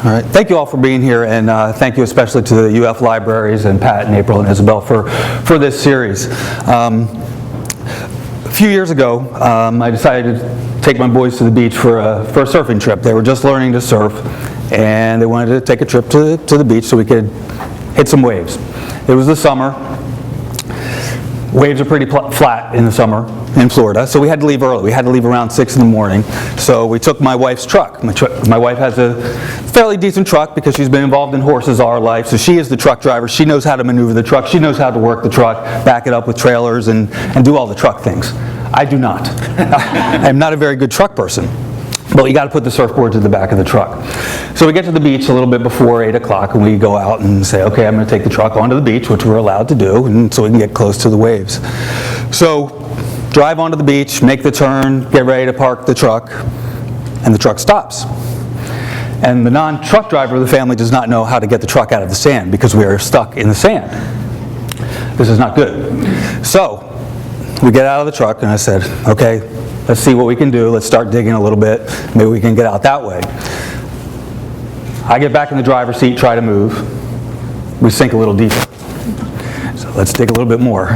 All right. Thank you all for being here, and thank you especially to the UF Libraries and Pat and April and Isabel for this series. A few years ago, I decided to take my boys to the beach for a surfing trip. They were just learning to surf, and they wanted to take a trip to the beach so we could hit some waves. It was the summer. Waves are pretty flat in the summer in Florida, so we had to leave early. We had to leave around 6 in the morning. So we took my wife's truck. My wife has a fairly decent truck because she's been involved in horses all her life, so she is the truck driver. She knows how to maneuver the truck. She knows how to work the truck, back it up with trailers, and do all the truck things. I do not. I'm not a very good truck person. But you got to put the surfboard to the back of the truck. So we get to the beach a little bit before 8 o'clock, and we go out and say, okay, I'm going to take the truck onto the beach, which we're allowed to do, and so we can get close to the waves. So drive onto the beach, make the turn, get ready to park the truck, and the truck stops. And the non-truck driver of the family does not know how to get the truck out of the sand because we are stuck in the sand. This is not good. So we get out of the truck, and I said, okay, let's see what we can do. Let's start digging a little bit. Maybe we can get out that way. I get back in the driver's seat, try to move. We sink a little deeper. So let's dig a little bit more.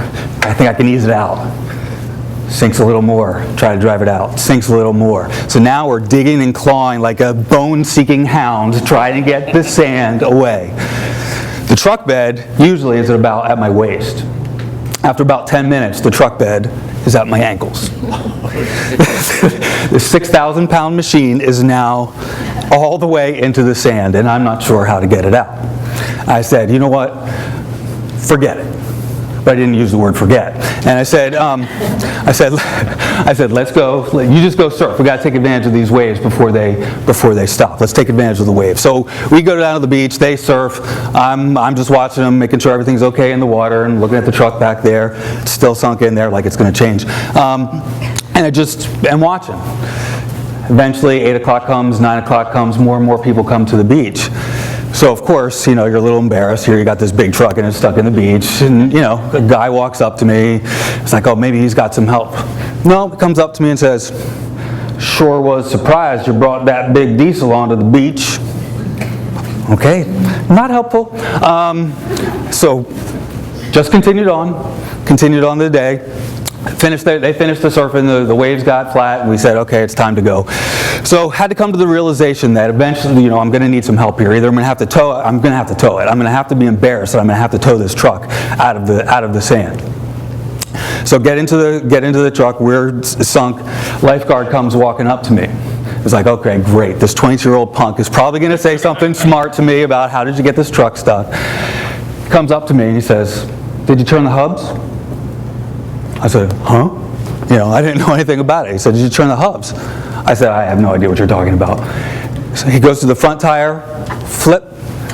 I think I can ease it out. Sinks a little more. Try to drive it out. Sinks a little more. So now we're digging and clawing like a bone-seeking hound trying to get the sand away. The truck bed usually is at my waist. After about 10 minutes, the truck bed is at my ankles. The 6,000-pound machine is now all the way into the sand, and I'm not sure how to get it out. I said, you know what? Forget it. But I didn't use the word forget. And I said, let's go. You just go surf. We got to take advantage of these waves before they stop. Let's take advantage of the waves. So we go down to the beach. They surf. I'm just watching them, making sure everything's okay in the water, and looking at the truck back there. It's still sunk in there, like it's going to change. And I just am watching. Eventually, 8 o'clock comes, 9 o'clock comes. More and more people come to the beach. So of course, you're a little embarrassed. Here you got this big truck and it's stuck in the beach, and a guy walks up to me. It's like, oh, maybe he's got some help. No, he comes up to me and says, sure was surprised you brought that big diesel onto the beach. Okay, not helpful. So just continued on the day. They finished the surfing, the waves got flat, and we said, okay, it's time to go. So had to come to the realization that eventually, I'm going to need some help here. Either I'm going to have to tow it. I'm going to have to be embarrassed that I'm going to have to tow this truck out of the sand. So get into the truck. We're sunk. Lifeguard comes walking up to me. It's like, okay, great. This 22-year-old punk is probably going to say something smart to me about how did you get this truck stuck. He comes up to me and he says, did you turn the hubs? I said, huh? I didn't know anything about it. He said, did you turn the hubs? I said, I have no idea what you're talking about. So he goes to the front tire, flip.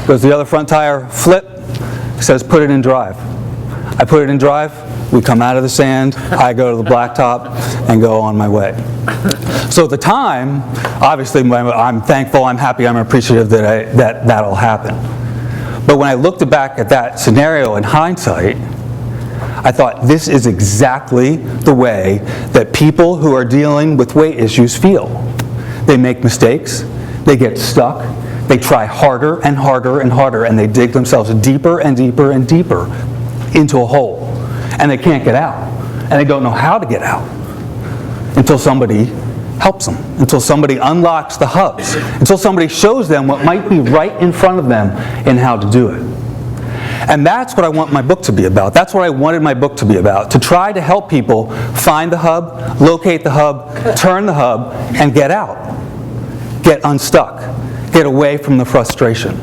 Goes to the other front tire, flip. He says, put it in drive. I put it in drive. We come out of the sand. I go to the blacktop and go on my way. So at the time, obviously, I'm thankful, I'm happy, I'm appreciative that all happened. But when I looked back at that scenario in hindsight, I thought, this is exactly the way that people who are dealing with weight issues feel. They make mistakes, they get stuck, they try harder and harder and harder, and they dig themselves deeper and deeper and deeper into a hole. And they can't get out. And they don't know how to get out until somebody helps them, until somebody unlocks the hubs, until somebody shows them what might be right in front of them and how to do it. And that's what I want my book to be about. That's what I wanted my book to be about, to try to help people find the hub, locate the hub, turn the hub, and get out. Get unstuck. Get away from the frustration.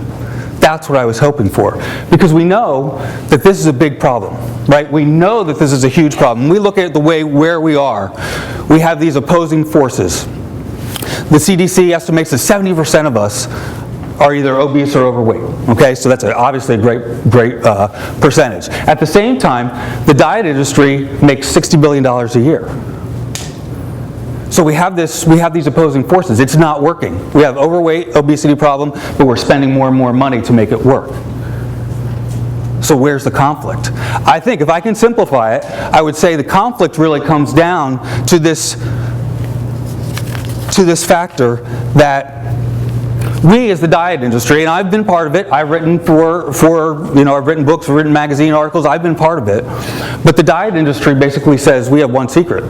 That's what I was hoping for. Because we know that this is a big problem, right? We know that this is a huge problem. We look at the way where we are. We have these opposing forces. The CDC estimates that 70% of us are either obese or overweight. Okay, so that's obviously a great percentage. At the same time, the diet industry makes $60 billion a year. So we have these opposing forces. It's not working. We have overweight, obesity problem, but we're spending more and more money to make it work. So where's the conflict? I think if I can simplify it, I would say the conflict really comes down to this factor that we as the diet industry, and I've been part of it, I've written I've written books, I've written magazine articles, I've been part of it, but the diet industry basically says we have one secret.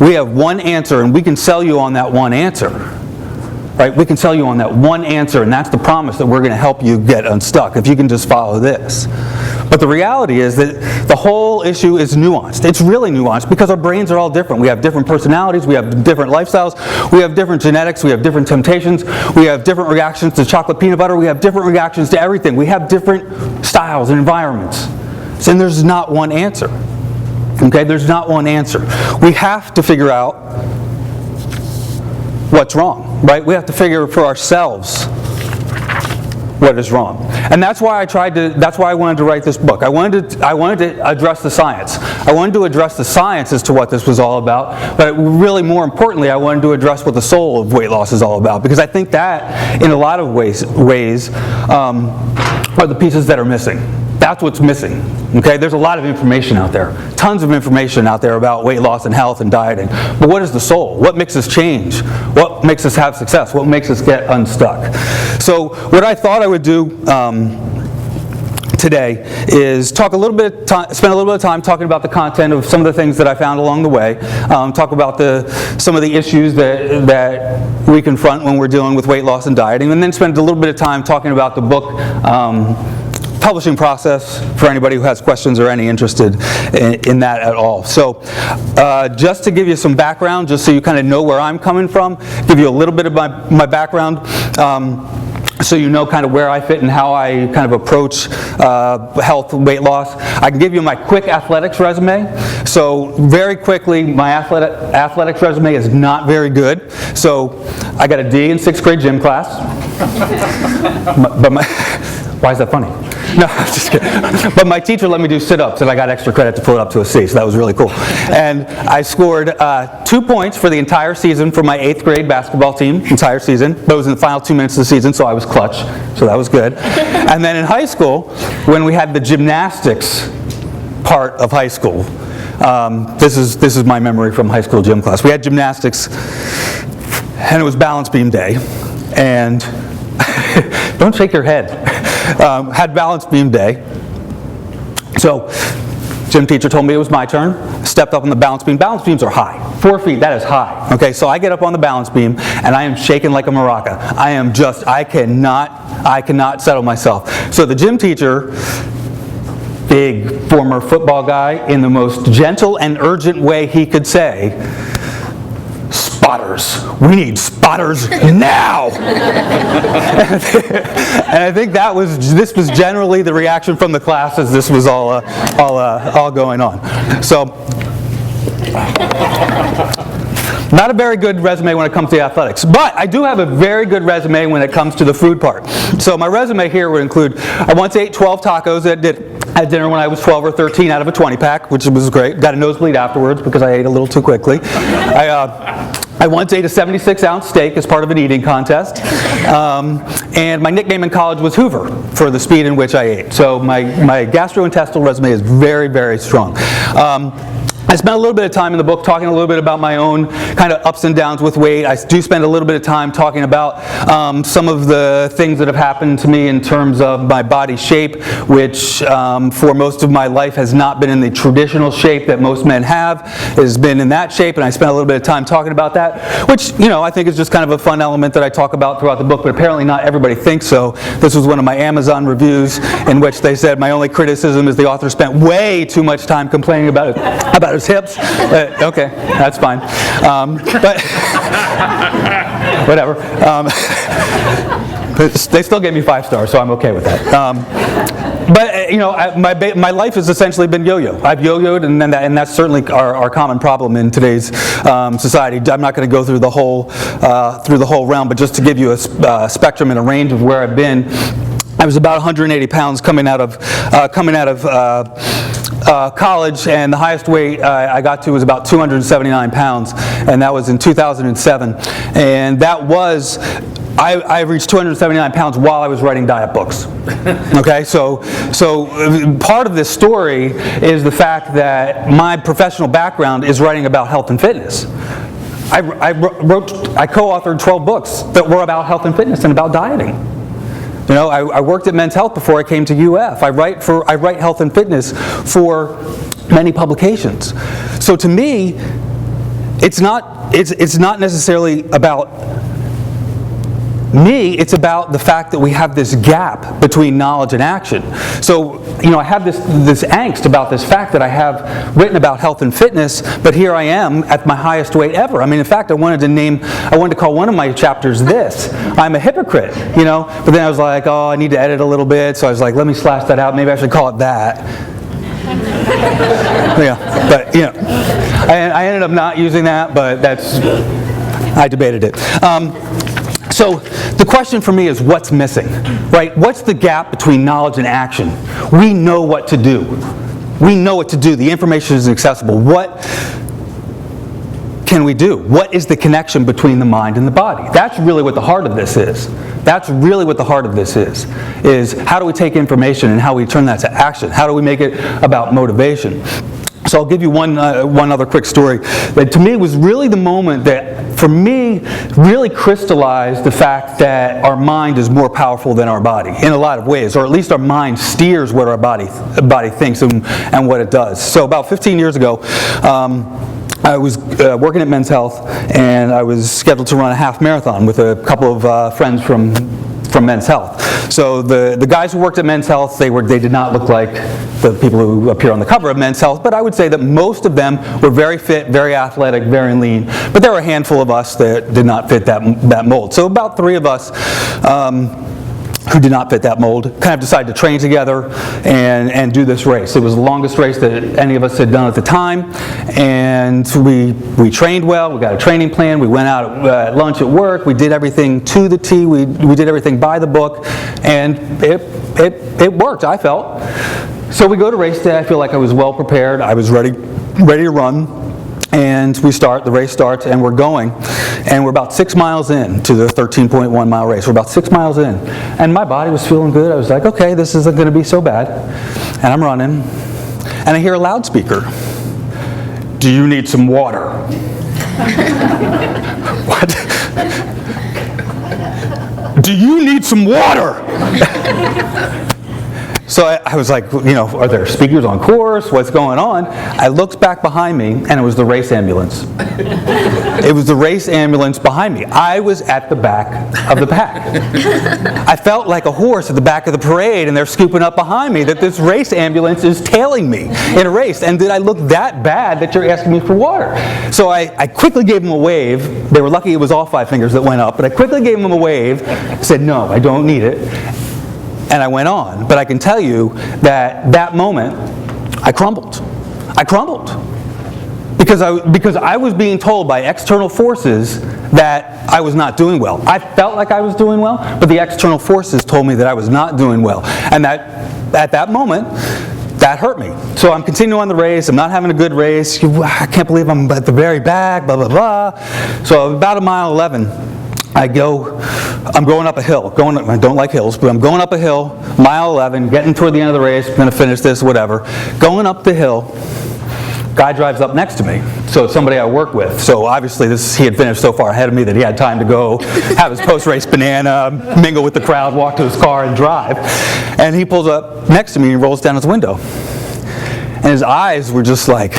We have one answer, and we can sell you on that one answer. Right? We can sell you on that one answer, and that's the promise that we're going to help you get unstuck if you can just follow this. But the reality is that the whole issue is nuanced. It's really nuanced because our brains are all different. We have different personalities, we have different lifestyles, we have different genetics, we have different temptations, we have different reactions to chocolate peanut butter, we have different reactions to everything. We have different styles and environments. And there's not one answer. Okay, there's not one answer. We have to figure out what's wrong, right? We have to figure for ourselves what is wrong. And that's why I wanted to write this book. I wanted to address the science. I wanted to address the science as to what this was all about, but really more importantly, I wanted to address what the soul of weight loss is all about, because I think that, in a lot of ways are the pieces that are missing. That's what's missing. Okay, there's a lot of information out there, tons of information out there about weight loss and health and dieting. But what is the soul? What makes us change? What makes us have success? What makes us get unstuck? So what I thought I would do today is spend a little bit of time talking about the content of some of the things that I found along the way. Talk about some of the issues that we confront when we're dealing with weight loss and dieting, and then spend a little bit of time talking about the book publishing process for anybody who has questions or any interested in that at all. So just to give you some background, just so you kind of know where I'm coming from, give you a little bit of my background, so you know kind of where I fit and how I kind of approach health and weight loss. I can give you my quick athletics resume. So very quickly, my athletics resume is not very good. So I got a D in 6th grade gym class. Why is that funny? No, I'm just kidding. But my teacher let me do sit-ups, and I got extra credit to pull it up to a C, so that was really cool. And I scored 2 points for the entire season for my 8th grade basketball team, entire season. But it was in the final 2 minutes of the season, so I was clutch, so that was good. And then in high school, when we had the gymnastics part of high school, this is my memory from high school gym class. We had gymnastics, and it was balance beam day, and don't shake your head. Had balance beam day. So, gym teacher told me it was my turn. Stepped up on the balance beam. Balance beams are high. 4 feet, that is high. Okay, so I get up on the balance beam, and I am shaking like a maraca. I cannot settle myself. So the gym teacher, big former football guy, in the most gentle and urgent way he could say, "Spotters. We need spotters now." And I think this was generally the reaction from the class as this was all going on. So, not a very good resume when it comes to athletics, but I do have a very good resume when it comes to the food part. So my resume here would include, I once ate 12 tacos at dinner when I was 12 or 13 out of a 20-pack, which was great. Got a nosebleed afterwards because I ate a little too quickly. I once ate a 76-ounce steak as part of an eating contest, and my nickname in college was Hoover for the speed in which I ate. So my gastrointestinal resume is very, very strong. I spent a little bit of time in the book talking a little bit about my own kind of ups and downs with weight. I do spend a little bit of time talking about some of the things that have happened to me in terms of my body shape, which for most of my life has not been in the traditional shape that most men have. It has been in that shape, and I spent a little bit of time talking about that, which, I think is just kind of a fun element that I talk about throughout the book, but apparently not everybody thinks so. This was one of my Amazon reviews in which they said, my only criticism is the author spent way too much time complaining about his hips. Okay, that's fine. But whatever. They still gave me 5 stars, so I'm okay with that. But my life has essentially been yo-yo. I've yo-yoed, and that's certainly our common problem in today's society. I'm not going to go through the whole realm, but just to give you a spectrum and a range of where I've been. I was about 180 pounds coming out of college, and the highest weight I got to was about 279 pounds, and that was in 2007. And that was, I reached 279 pounds while I was writing diet books. Okay, so part of this story is the fact that my professional background is writing about health and fitness. I co-authored 12 books that were about health and fitness and about dieting. You know, I worked at Men's Health before I came to UF. I write health and fitness for many publications. So to me, it's not necessarily about me, it's about the fact that we have this gap between knowledge and action. So, you know, I have this angst about this fact that I have written about health and fitness, but here I am at my highest weight ever. I mean, in fact, I wanted to call one of my chapters this, I'm a hypocrite, you know, but then I was like, oh, I need to edit a little bit, so I was like, let me slash that out, maybe I should call it that. Yeah, but, you know, I ended up not using that, but I debated it. So the question for me is, what's missing, right? What's the gap between knowledge and action? We know what to do. We know what to do. The information is accessible. What can we do? What is the connection between the mind and the body? That's really what the heart of this is. That's really what the heart of this is how do we take information and how we turn that to action? How do we make it about motivation? So I'll give you one other quick story that to me was really the moment that, for me, really crystallized the fact that our mind is more powerful than our body in a lot of ways, or at least our mind steers what our body thinks and what it does. So about 15 years ago, I was working at Men's Health, and I was scheduled to run a half marathon with a couple of friends from Men's Health. So the guys who worked at Men's Health, they did not look like the people who appear on the cover of Men's Health, but I would say that most of them were very fit, very athletic, very lean, but there were a handful of us that did not fit that mold. So about 3 of us who did not fit that mold kind of decided to train together and do this race. It was the longest race that any of us had done at the time, and we trained well. We got a training plan. We went out at lunch at work. We did everything to the T. We did everything by the book, and it worked, I felt. So we go to race day. I feel like I was well prepared. I was ready to run. And the race starts, and we're going. And we're about 6 miles in to the 13.1 mile race. We're about 6 miles in. And my body was feeling good. I was like, okay, this isn't going to be so bad. And I'm running. And I hear a loudspeaker. Do you need some water? What? Do you need some water? So I was like, you know, are there speakers on course? What's going on? I looked back behind me, and it was the race ambulance. It was the race ambulance behind me. I was at the back of the pack. I felt like a horse at the back of the parade, and they're scooping up behind me that this race ambulance is tailing me in a race. And did I look that bad that you're asking me for water? So I quickly gave them a wave. They were lucky it was all 5 fingers that went up, but I quickly gave them a wave, said, no, I don't need it. And I went on. But I can tell you that moment, I crumbled. I crumbled. Because I was being told by external forces that I was not doing well. I felt like I was doing well, but the external forces told me that I was not doing well. And that at that moment, that hurt me. So I'm continuing on the race. I'm not having a good race. I can't believe I'm at the very back, blah, blah, blah. So about a mile 11, I'm going up a hill. I don't like hills, but I'm going up a hill, mile 11, getting toward the end of the race, going to finish this, whatever. Going up the hill, guy drives up next to me. So it's somebody I work with. So obviously he had finished so far ahead of me that he had time to go have his post-race banana, mingle with the crowd, walk to his car, and drive. And he pulls up next to me and rolls down his window. And his eyes were just like,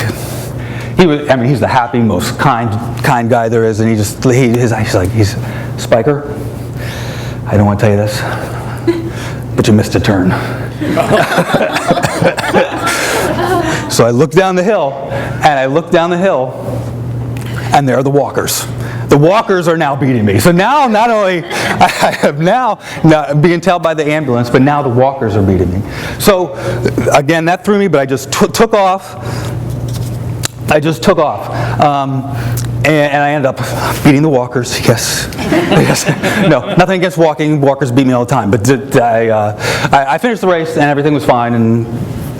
he's the happy, most kind guy there is, and he's like, Spiker, I don't want to tell you this, but you missed a turn. So I looked down the hill, and there are the walkers. The walkers are now beating me. So now, not only I have now being tailed by the ambulance, but now the walkers are beating me. So again, that threw me, but I just took off. And I ended up beating the walkers, yes. No, nothing against walking. Walkers beat me all the time. But I finished the race, and everything was fine, and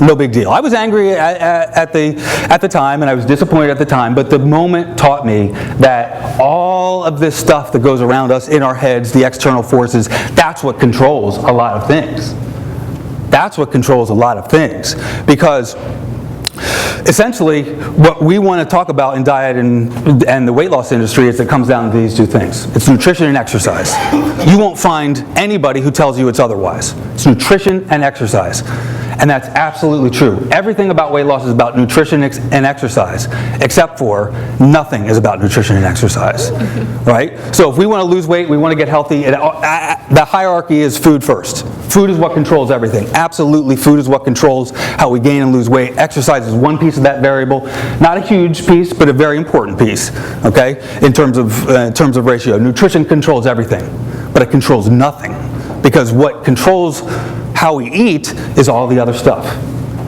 no big deal. I was angry at the time, and I was disappointed at the time, but the moment taught me that all of this stuff that goes around us in our heads, the external forces, that's what controls a lot of things. That's what controls a lot of things. Because essentially, what we want to talk about in diet and the weight loss industry is it comes down to these two things. It's nutrition and exercise. You won't find anybody who tells you it's otherwise. It's nutrition and exercise. And that's absolutely true. Everything about weight loss is about nutrition and exercise, except for nothing is about nutrition and exercise, right? So if we want to lose weight, we want to get healthy, the hierarchy is food first. Food is what controls everything. Absolutely, food is what controls how we gain and lose weight. Exercise is one piece of that variable. Not a huge piece, but a very important piece, okay, in terms of ratio. Nutrition controls everything, but it controls nothing, because what controls how we eat is all the other stuff,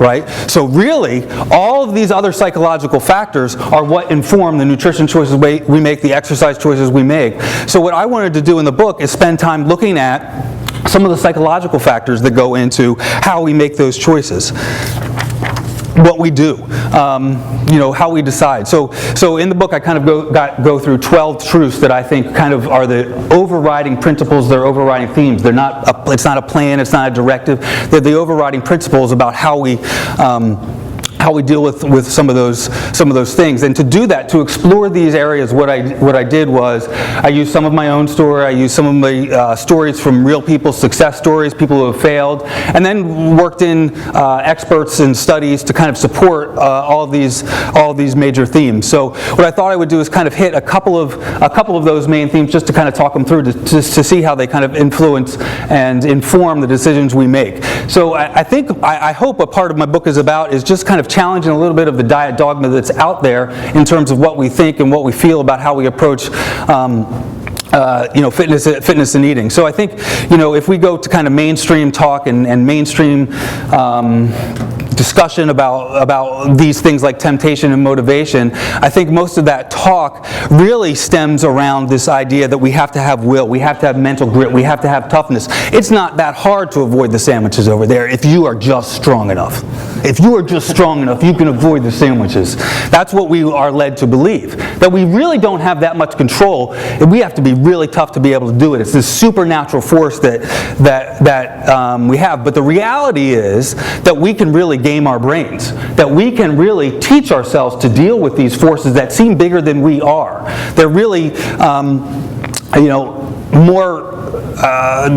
right? So really, all of these other psychological factors are what inform the nutrition choices we make, the exercise choices we make. So what I wanted to do in the book is spend time looking at some of the psychological factors that go into how we make those choices. What we do, how we decide. So in the book I kind of go through 12 truths that I think kind of are the overriding principles, they're overriding themes. It's not a plan, it's not a directive. They're the overriding principles about how we deal with some of those things. And to do that, to explore these areas, what I did was I used some of my own story, I used some of my stories from real people, success stories, people who have failed, and then worked in experts and studies to kind of support all of these major themes. So what I thought I would do is kind of hit a couple of those main themes just to kind of talk them through to see how they kind of influence and inform the decisions we make. So I hope what part of my book is about is just kind of challenging a little bit of the diet dogma that's out there in terms of what we think and what we feel about how we approach fitness and eating. So I think, if we go to kind of mainstream talk and mainstream discussion about these things like temptation and motivation, I think most of that talk really stems around this idea that we have to have will, we have to have mental grit, we have to have toughness. It's not that hard to avoid the sandwiches over there if you are just strong enough. If you are just strong enough, you can avoid the sandwiches. That's what we are led to believe, that we really don't have that much control, and we have to be really tough to be able to do it. It's this supernatural force that we have. But the reality is that we can really game our brains, that we can really teach ourselves to deal with these forces that seem bigger than we are. They're really, more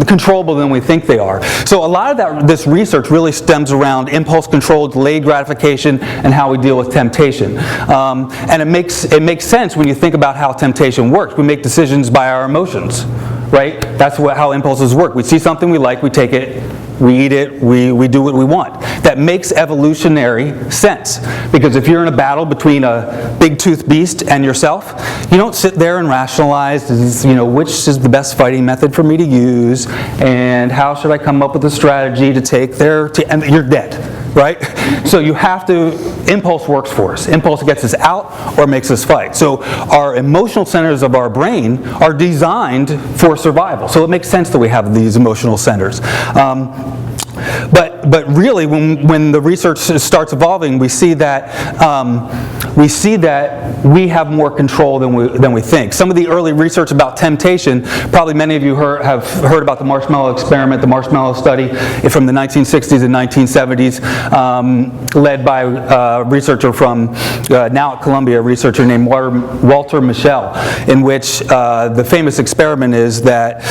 controllable than we think they are. So a lot of this research really stems around impulse control, delayed gratification, and how we deal with temptation. And it makes sense when you think about how temptation works. We make decisions by our emotions, right? That's how impulses work. We see something we like, we take it, we eat it, we do what we want. That makes evolutionary sense, because if you're in a battle between a big-toothed beast and yourself, you don't sit there and rationalize, which is the best fighting method for me to use, and how should I come up with a strategy to take and you're dead, right? So you have to, impulse works for us. Impulse gets us out or makes us fight. So our emotional centers of our brain are designed for survival. So it makes sense that we have these emotional centers. But really, when the research starts evolving, we see that we have more control than we think. Some of the early research about temptation, probably many of you have heard about the marshmallow experiment, the marshmallow study from the 1960s and 1970s, led by a researcher from now at Columbia, a researcher named Walter Mischel, in which the famous experiment is that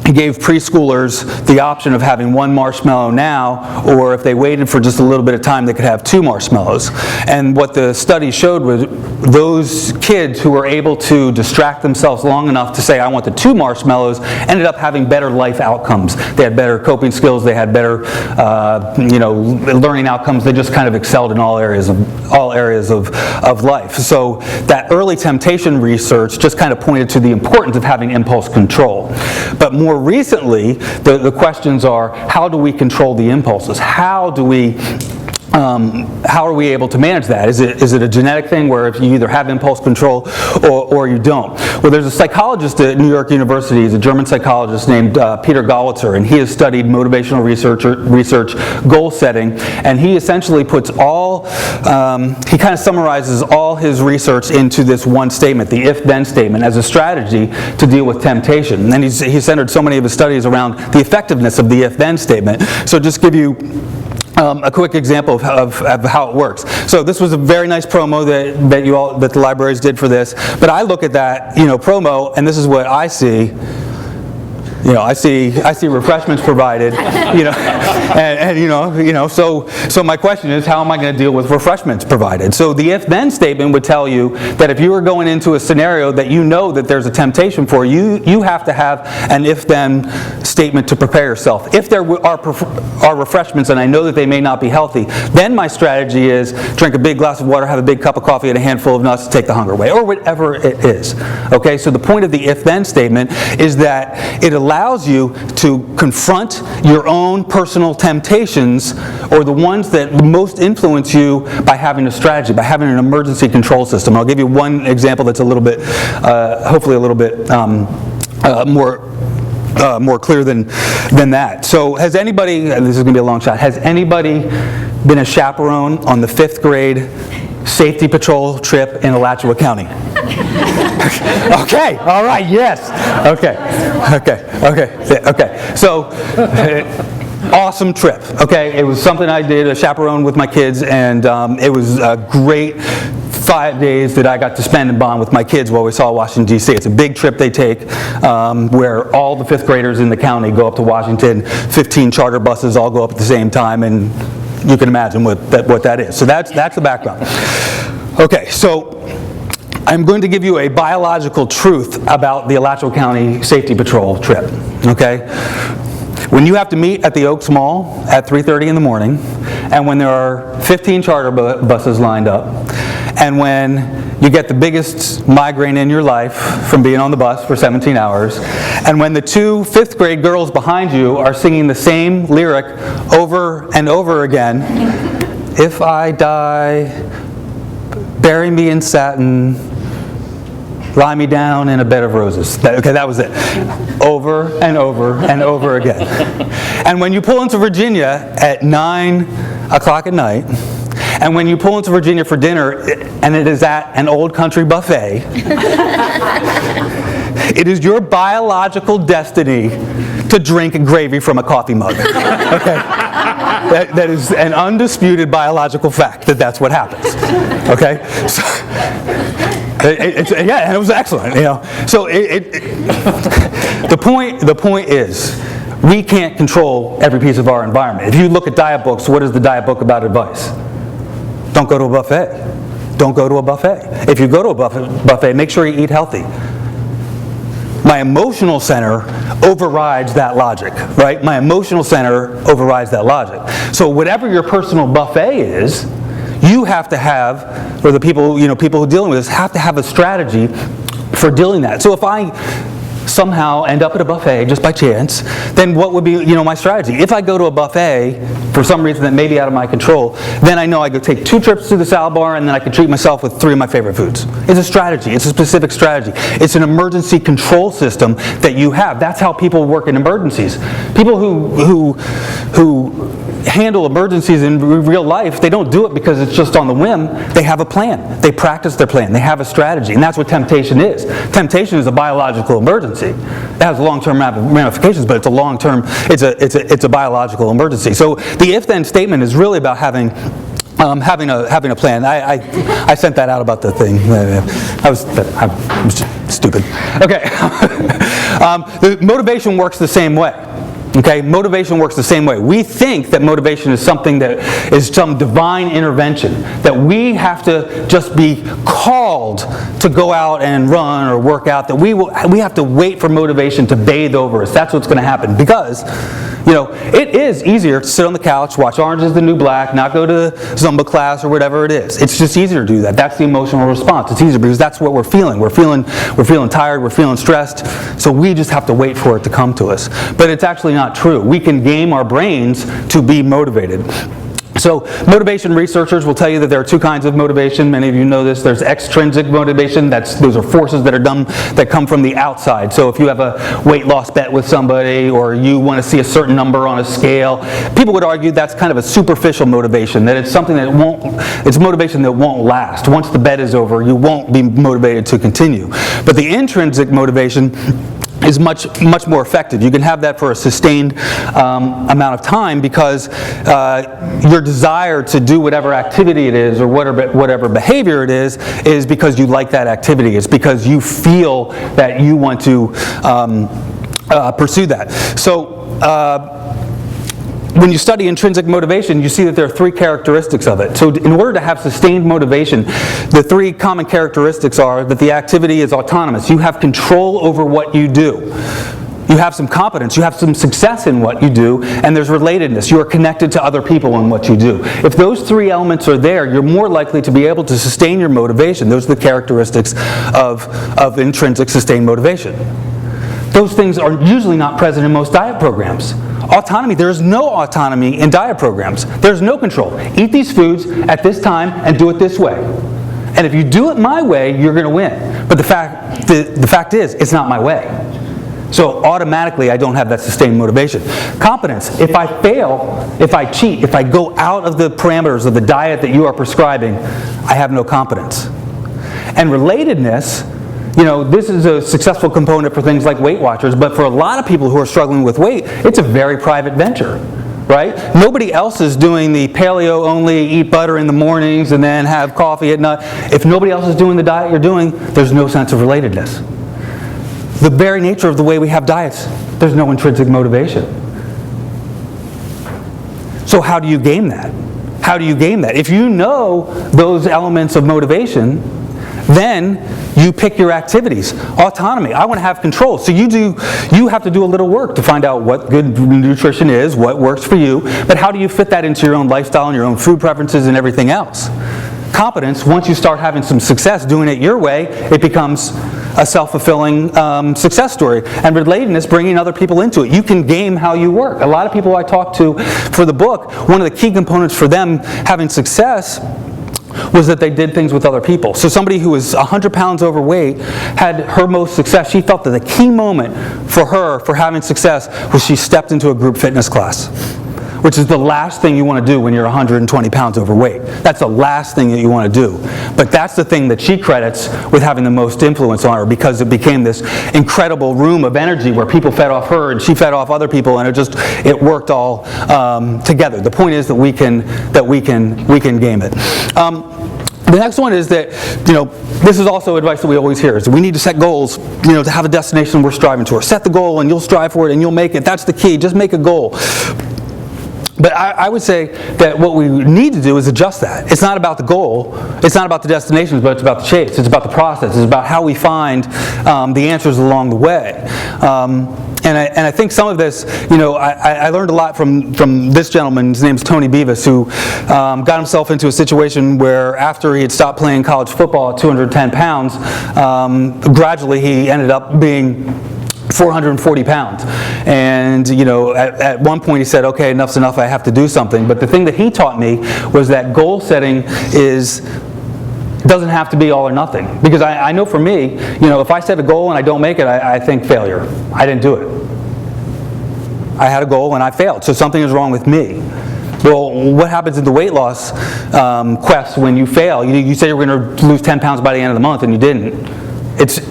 he gave preschoolers the option of having one marshmallow now, or if they waited for just a little bit of time, they could have 2 marshmallows. And what the study showed was those kids who were able to distract themselves long enough to say, I want the 2 marshmallows, ended up having better life outcomes. They had better coping skills, they had better learning outcomes. They just kind of excelled in all areas of life. So that early temptation research just kind of pointed to the importance of having impulse control. But more recently, the questions are, how do we control the impulses? How are we able to manage that? Is it a genetic thing where if you either have impulse control or you don't? Well, there's a psychologist at New York University, he's a German psychologist named Peter Gallitzer, and he has studied motivational research, goal setting, and he essentially puts he kind of summarizes all his research into this one statement, the if-then statement, as a strategy to deal with temptation. And then he centered so many of his studies around the effectiveness of the if-then statement. So just give you a quick example of how it works. So this was a very nice promo that the libraries did for this. But I look at that, promo, and this is what I see. I see refreshments provided, so my question is, how am I going to deal with refreshments provided? So the if-then statement would tell you that if you were going into a scenario that you know that there's a temptation for, you have to have an if-then statement to prepare yourself. If there are refreshments and I know that they may not be healthy, then my strategy is drink a big glass of water, have a big cup of coffee, and a handful of nuts to take the hunger away, or whatever it is. Okay, so the point of the if-then statement is that it allows you to confront your own personal temptations, or the ones that most influence you, by having a strategy, by having an emergency control system. I'll give you one example that's a little bit, hopefully a little bit more clear than that. So has anybody, and this is going to be a long shot, has anybody been a chaperone on the 5th grade safety patrol trip in Alachua County? Okay, all right, yes. Okay. So, awesome trip, okay? It was something I did, a chaperone with my kids, and it was a great 5 days that I got to spend and bond with my kids while we saw Washington, D.C. It's a big trip they take where all the 5th graders in the county go up to Washington. 15 charter buses all go up at the same time, and you can imagine what that is. So that's the background. Okay, so I'm going to give you a biological truth about the Alachua County Safety Patrol trip, okay? When you have to meet at the Oaks Mall at 3:30 in the morning, and when there are 15 charter buses lined up, and when you get the biggest migraine in your life from being on the bus for 17 hours, and when the 2 5th grade girls behind you are singing the same lyric over and over again, if I die, bury me in satin, lie me down in a bed of roses. That was it. Over and over and over again. And when you pull into Virginia at 9 o'clock at night, and when you pull into Virginia for dinner, and it is at an old country buffet, it is your biological destiny to drink gravy from a coffee mug. Okay? That is an undisputed biological fact that that's what happens. Okay? So, and it was excellent. So the point is, we can't control every piece of our environment. If you look at diet books, what is the diet book about advice? Don't go to a buffet. Don't go to a buffet. If you go to a buffet, make sure you eat healthy. My emotional center overrides that logic, right? My emotional center overrides that logic. So whatever your personal buffet is, you have to have, or the people who are dealing with this have to have a strategy for dealing that. So if I somehow end up at a buffet just by chance, then what would be my strategy? If I go to a buffet for some reason that may be out of my control, then I know I could take 2 trips to the salad bar, and then I could treat myself with 3 of my favorite foods. It's a strategy. It's a specific strategy. It's an emergency control system that you have. That's how people work in emergencies. People who handle emergencies in real life, they don't do it because it's just on the whim. They have a plan. They practice their plan. They have a strategy. And that's what temptation is. Temptation is a biological emergency. It has long-term ramifications, but it's a long-term, it's a biological emergency. So the if-then statement is really about having a plan. I sent that out about the thing. I was stupid. Okay. The motivation works the same way. Okay, motivation works the same way. We think that motivation is something that is some divine intervention, that we have to just be called to go out and run or work out, that we have to wait for motivation to bathe over us. That's what's going to happen, because it is easier to sit on the couch, watch Orange is the New Black, not go to Zumba class or whatever it is. It's just easier to do that. That's the emotional response. It's easier because that's what we're feeling. We're feeling tired, we're feeling stressed, so we just have to wait for it to come to us. But it's actually not true. We can game our brains to be motivated. So motivation researchers will tell you that there are 2 kinds of motivation. Many of you know this. There's extrinsic motivation. Those are forces that come from the outside. So if you have a weight loss bet with somebody, or you want to see a certain number on a scale, people would argue that's kind of a superficial motivation, that it's something that it's motivation that won't last. Once the bet is over, you won't be motivated to continue. But the intrinsic motivation is much more effective. You can have that for a sustained amount of time because your desire to do whatever activity it is or whatever behavior it is because you like that activity. It's because you feel that you want to pursue that. So when you study intrinsic motivation, you see that there are three characteristics of it. So in order to have sustained motivation, the three common characteristics are that the activity is autonomous. You have control over what you do. You have some competence, you have some success in what you do, and there's relatedness. You are connected to other people in what you do. If those three elements are there, you're more likely to be able to sustain your motivation. Those are the characteristics of intrinsic sustained motivation. Those things are usually not present in most diet programs. Autonomy, there is no autonomy in diet programs. There's no control. Eat these foods at this time and do it this way. And if you do it my way, you're going to win. But the fact is, it's not my way. So automatically, I don't have that sustained motivation. Competence, if I fail, if I cheat, if I go out of the parameters of the diet that you are prescribing, I have no competence. And relatedness, this is a successful component for things like Weight Watchers, but for a lot of people who are struggling with weight, it's a very private venture, right? Nobody else is doing the paleo only, eat butter in the mornings and then have coffee at night. If nobody else is doing the diet you're doing, there's no sense of relatedness. The very nature of the way we have diets, there's no intrinsic motivation. So how do you game that? How do you game that? If you know those elements of motivation, then you pick your activities. Autonomy, I want to have control. So you have to do a little work to find out what good nutrition is, what works for you, but how do you fit that into your own lifestyle and your own food preferences and everything else? Competence, once you start having some success doing it your way, it becomes a self-fulfilling success story. And relatedness, bringing other people into it. You can game how you work. A lot of people I talk to for the book, one of the key components for them having success was that they did things with other people. So somebody who was 100 pounds overweight had her most success. She felt that the key moment for her for having success was she stepped into a group fitness class, which is the last thing you want to do when you're 120 pounds overweight. That's the last thing that you want to do. But that's the thing that she credits with having the most influence on her, because it became this incredible room of energy where people fed off her and she fed off other people, and it worked all together. The point is that we can game it. The next one is that, this is also advice that we always hear, is that we need to set goals, to have a destination we're striving towards. Set the goal and you'll strive for it and you'll make it. That's the key. Just make a goal. But I would say that what we need to do is adjust that. It's not about the goal, it's not about the destinations, but it's about the chase. It's about the process. It's about how we find the answers along the way. And I think some of this, I learned a lot from this gentleman. His name's Tony Beavis, who got himself into a situation where after he had stopped playing college football at 210 pounds, gradually he ended up being 440 pounds. And, at one point he said, okay, enough's enough, I have to do something. But the thing that he taught me was that goal setting doesn't have to be all or nothing. Because I know for me, if I set a goal and I don't make it, I think failure. I didn't do it. I had a goal and I failed, so something is wrong with me. Well, what happens in the weight loss quest when you fail? You say you're going to lose 10 pounds by the end of the month and you didn't.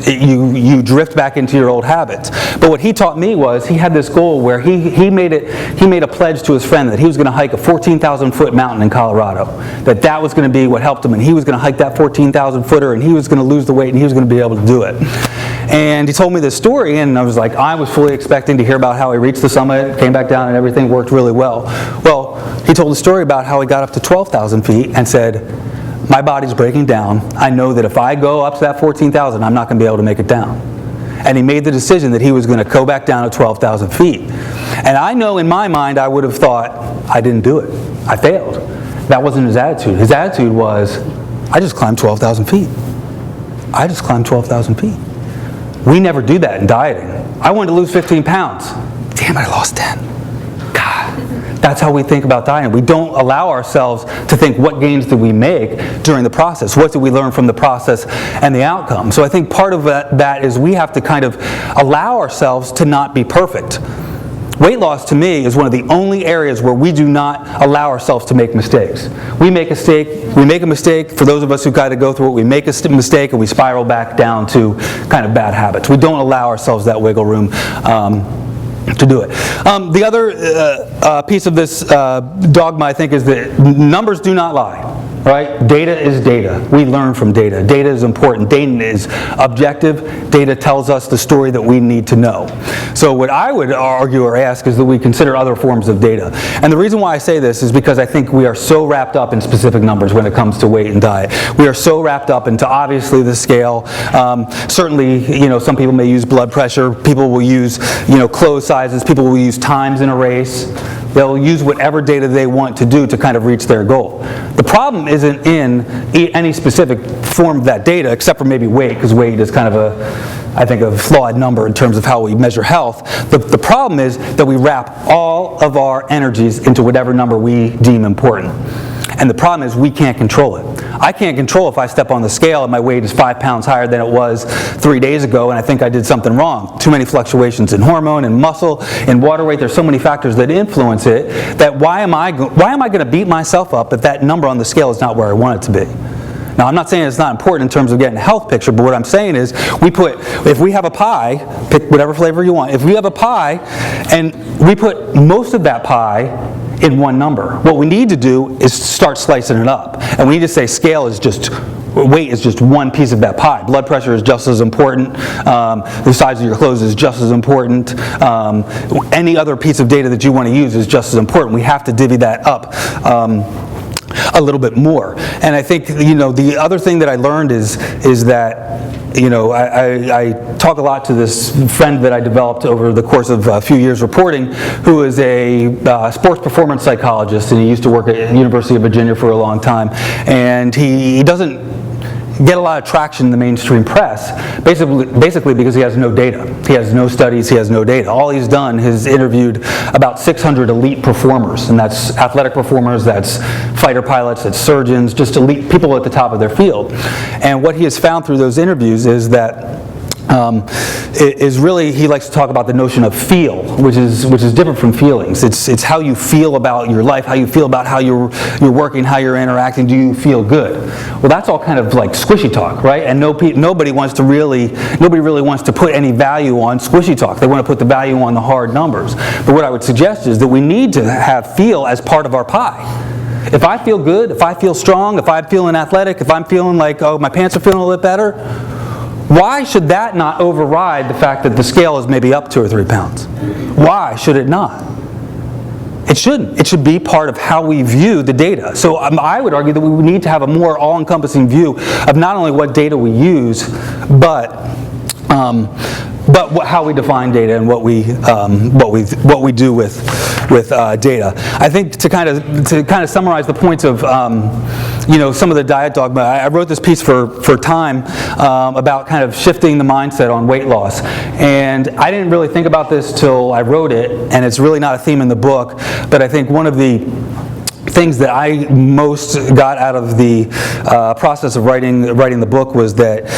You drift back into your old habits. But what he taught me was he had this goal where he made a pledge to his friend that he was going to hike a 14,000-foot mountain in Colorado. That was going to be what helped him, and he was going to hike that 14,000-footer, and he was going to lose the weight, and he was going to be able to do it. And he told me this story, and I was like, I was fully expecting to hear about how he reached the summit, came back down, and everything worked really well. Well, he told a story about how he got up to 12,000 feet and said, my body's breaking down. I know that if I go up to that 14,000, I'm not going to be able to make it down. And he made the decision that he was going to go back down to 12,000 feet. And I know in my mind I would have thought, I didn't do it. I failed. That wasn't his attitude. His attitude was, I just climbed 12,000 feet. I just climbed 12,000 feet. We never do that in dieting. I wanted to lose 15 pounds. Damn, I lost 10. That's how we think about dieting. We don't allow ourselves to think, what gains did we make during the process? What did we learn from the process and the outcome? So I think part of that is we have to kind of allow ourselves to not be perfect. weight loss, to me, is one of the only areas where we do not allow ourselves to make mistakes. We make a mistake. For those of us who got to go through it, we make a mistake and we spiral back down to kind of bad habits. We don't allow ourselves that wiggle room to do it. The other piece of this dogma, I think, is that numbers do not lie. Right? Data is data. We learn from data. Data is important. Data is objective. Data tells us the story that we need to know. So what I would argue or ask is that we consider other forms of data. And the reason why I say this is because I think we are so wrapped up in specific numbers when it comes to weight and diet. We are so wrapped up into, obviously, the scale. Certainly, some people may use blood pressure. People will use, clothes sizes. People will use times in a race. They'll use whatever data they want to do to kind of reach their goal. The problem isn't in any specific form of that data, except for maybe weight, because weight is kind of a flawed number in terms of how we measure health. The problem is that we wrap all of our energies into whatever number we deem important. And the problem is we can't control it. I can't control if I step on the scale and my weight is 5 pounds higher than it was 3 days ago and I think I did something wrong. Too many fluctuations in hormone and muscle and water weight. There's so many factors that influence it that why am I going to beat myself up if that number on the scale is not where I want it to be? Now, I'm not saying it's not important in terms of getting a health picture, but what I'm saying is if we have a pie, pick whatever flavor you want, if we have a pie and we put most of that pie in one number, what we need to do is start slicing it up. And we need to say weight is just one piece of that pie. Blood pressure is just as important. The size of your clothes is just as important. Any other piece of data that you want to use is just as important. We have to divvy that up a little bit more. And I think, the other thing that I learned is that, I talk a lot to this friend that I developed over the course of a few years reporting, who is a sports performance psychologist, and he used to work at the University of Virginia for a long time. And he doesn't get a lot of traction in the mainstream press, basically because he has no data. He has no studies, he has no data. All he's done is interviewed about 600 elite performers, and that's athletic performers, that's fighter pilots, that's surgeons, just elite people at the top of their field. And what he has found through those interviews is that he likes to talk about the notion of feel, which is different from feelings. It's how you feel about your life, how you feel about how you're working, how you're interacting. Do you feel good? Well, that's all kind of like squishy talk, right? And nobody really wants to put any value on squishy talk. They want to put the value on the hard numbers. But what I would suggest is that we need to have feel as part of our pie. If I feel good, if I feel strong, if I'm feeling athletic, if I'm feeling like, my pants are feeling a little bit better, why should that not override the fact that the scale is maybe up 2 or 3 pounds? Why should it not? It shouldn't. It should be part of how we view the data. So I would argue that we need to have a more all-encompassing view of not only what data we use, but how we define data and what we do with data. I think to kind of summarize the points of some of the diet dogma, I wrote this piece for Time about kind of shifting the mindset on weight loss, and I didn't really think about this till I wrote it, and it's really not a theme in the book, but I think one of the things that I most got out of the process of writing the book was that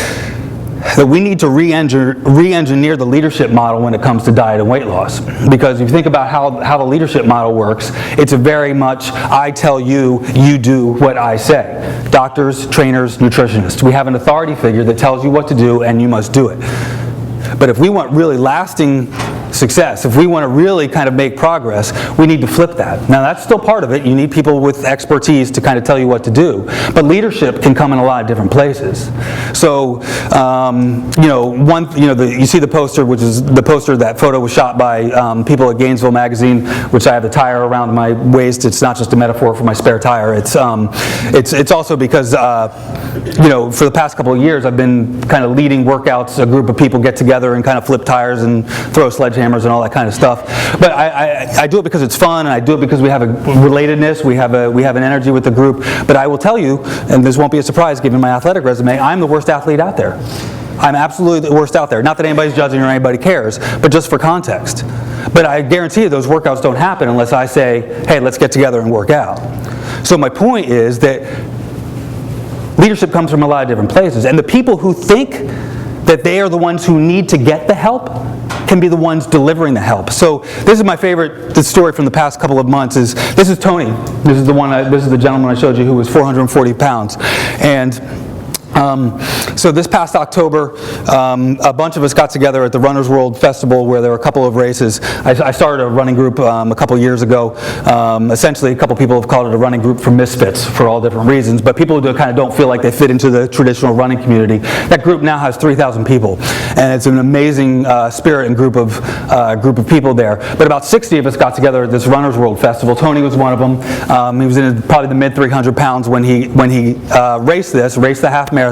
we need to re-engineer the leadership model when it comes to diet and weight loss. Because if you think about how the leadership model works, it's a very much, I tell you, you do what I say. Doctors, trainers, nutritionists. We have an authority figure that tells you what to do and you must do it. But if we want really lasting success, if we want to really kind of make progress, we need to flip that. Now that's still part of it. You need people with expertise to kind of tell you what to do. But leadership can come in a lot of different places. So, you see the poster, which is the poster, that photo was shot by people at Gainesville magazine, which I have the tire around my waist. It's not just a metaphor for my spare tire. It's also because, for the past couple of years, I've been kind of leading workouts. A group of people get together and kind of flip tires and throw sledgehammers and all that kind of stuff. But I do it because it's fun, and I do it because we have a relatedness, we have an energy with the group. But I will tell you, and this won't be a surprise given my athletic resume, I'm the worst athlete out there. I'm absolutely the worst out there. Not that anybody's judging or anybody cares, but just for context. But I guarantee you those workouts don't happen unless I say, hey, let's get together and work out. So my point is that leadership comes from a lot of different places, and the people who think that they are the ones who need to get the help can be the ones delivering the help. So this is my favorite story from the past couple of months. This is Tony. This is the gentleman I showed you who was 440 pounds. And so this past October, a bunch of us got together at the Runner's World Festival where there were a couple of races. I started a running group a couple years ago. Essentially, a couple people have called it a running group for misfits for all different reasons, but people who kind of don't feel like they fit into the traditional running community. That group now has 3,000 people, and it's an amazing spirit and group of people there. But about 60 of us got together at this Runner's World Festival. Tony was one of them. He was in probably the mid 300 pounds when he raced the half marathon.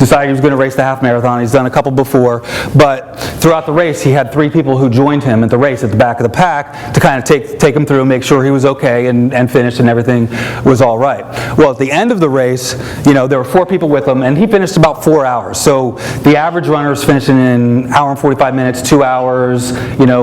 Decided he was going to race the half marathon. He's done a couple before, but throughout the race he had 3 people who joined him at the race at the back of the pack to kind of take him through, make sure he was okay and finished and everything was all right. Well, at the end of the race, there were 4 people with him, and he finished about 4 hours. So the average runner is finishing in 1 hour and 45 minutes, 2 hours,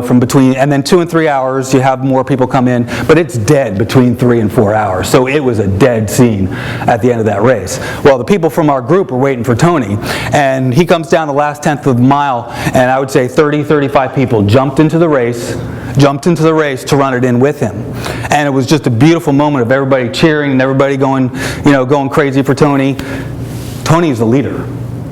from between, and then 2 and 3 hours you have more people come in, but it's dead between 3 and 4 hours. So it was a dead scene at the end of that race. Well, the people from our group were waiting for Tony, and he comes down the last 10th of the mile, and I would say 35 people jumped into the race to run it in with him. And it was just a beautiful moment of everybody cheering and everybody going crazy for Tony. Tony's the leader,